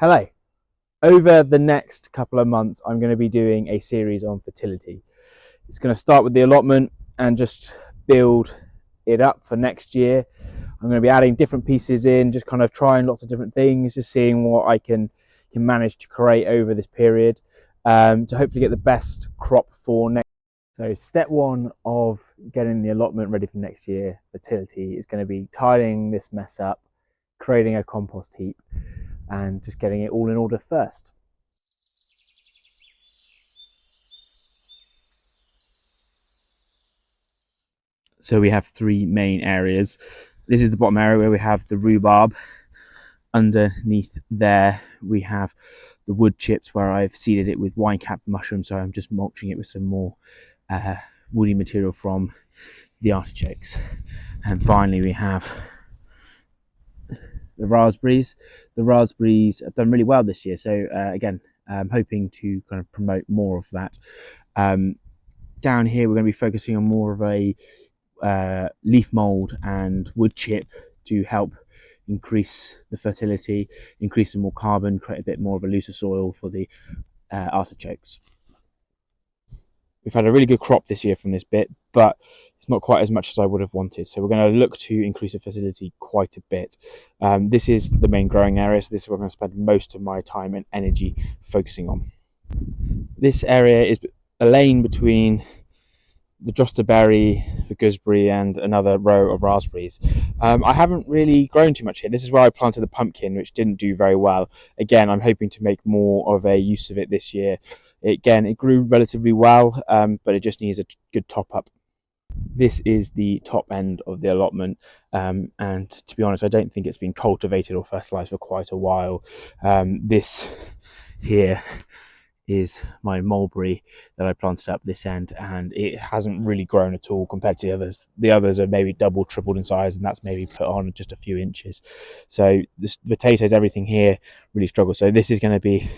Hello. Over the next couple of months, I'm going to be doing a series on fertility. It's going to start with the allotment and just build it up for next year. I'm going to be adding different pieces in, just kind of trying lots of different things, just seeing what I can manage to create over this period to hopefully get the best crop for next. So step one of getting the allotment ready for next year, fertility, is going to be tidying this mess up, creating a compost heap, and just getting it all in order first. So we have three main areas. This is the bottom area where we have the rhubarb. Underneath there we have the wood chips where I've seeded it with wine cap mushroom, so I'm just mulching it with some more woody material from the artichokes. And finally we have the raspberries. The raspberries have done really well this year, so again, I'm hoping to kind of promote more of that. Down here we're going to be focusing on more of a leaf mold and wood chip to help increase the fertility, increase some more carbon, create a bit more of a looser soil for the artichokes. We've had a really good crop this year from this bit, but it's not quite as much as I would have wanted. So we're going to look to increase the fertility quite a bit. This is the main growing area, so this is where I'm going to spend most of my time and energy focusing on. This area is a lane between the josterberry, the gooseberry, and another row of raspberries. I haven't really grown too much here. This is where I planted the pumpkin, which didn't do very well. Again, I'm hoping to make more of a use of it this year. It grew relatively well, but it just needs a good top up. This is the top end of the allotment, and to be honest, I don't think it's been cultivated or fertilized for quite a while. This here is my mulberry that I planted up this end, and it hasn't really grown at all compared to the others. The others are maybe double, tripled in size, and that's maybe put on just a few inches. So the potatoes, everything here really struggles. So this is going to be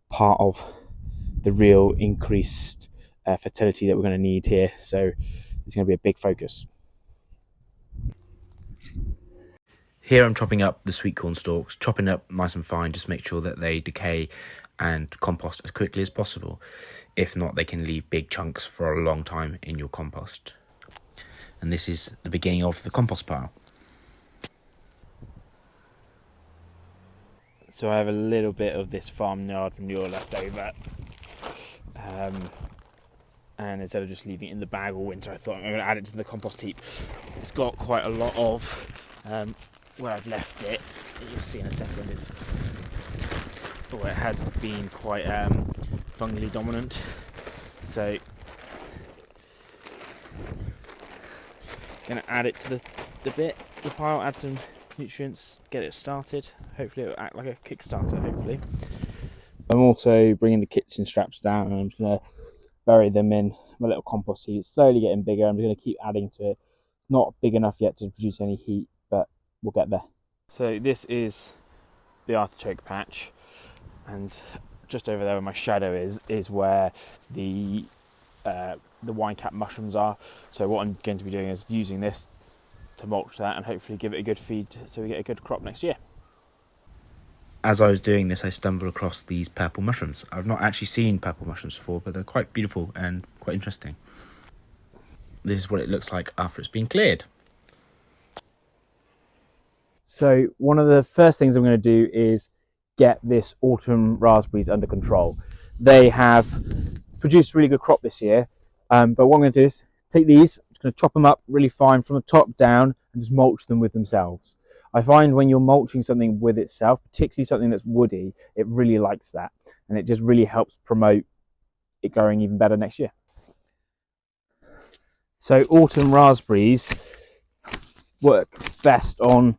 part of the real increased fertility that we're going to need here. So it's going to be a big focus. Here I'm chopping up the sweet corn stalks, chopping up nice and fine, just make sure that they decay and compost as quickly as possible. If not, they can leave big chunks for a long time in your compost. And this is the beginning of the compost pile. So I have a little bit of this farmyard manure left over. And instead of just leaving it in the bag all winter, I thought I'm going to add it to the compost heap. It's got quite a lot of where I've left it. You'll see in a second. It has been quite fungally dominant. So going to add it to the pile, add some nutrients, get it started. Hopefully it'll act like a Kickstarter, hopefully. I'm also bringing the kitchen straps down, and I'm just going to bury them in my little compost heap. It's slowly getting bigger. I'm just going to keep adding to it. It's not big enough yet to produce any heat, but we'll get there. So this is the artichoke patch, and just over there where my shadow is where the wine cap mushrooms are. So what I'm going to be doing is using this to mulch that and hopefully give it a good feed so we get a good crop next year. As I was doing this, I stumbled across these purple mushrooms. I've not actually seen purple mushrooms before, but they're quite beautiful and quite interesting. This is what it looks like after it's been cleared. So one of the first things I'm going to do is get this autumn raspberries under control. They have produced a really good crop this year, but what I'm going to do is take these, I'm just going to chop them up really fine from the top down and just mulch them with themselves. I find when you're mulching something with itself, particularly something that's woody, it really likes that, and it just really helps promote it growing even better next year. So autumn raspberries work best on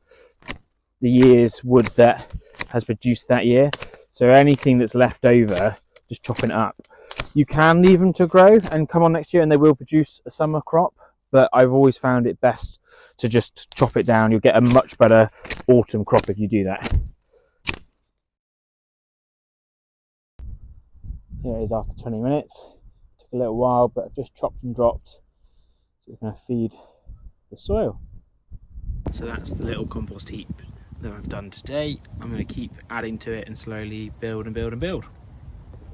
the year's wood that has produced that year. So anything that's left over, just chopping it up. You can leave them to grow and come on next year and they will produce a summer crop, but I've always found it best to just chop it down. You'll get a much better autumn crop if you do that. Here it is after 20 minutes. Took a little while, but I've just chopped and dropped. So it's going to feed the soil. So that's the little compost heap that I've done today. I'm going to keep adding to it and slowly build and build and build.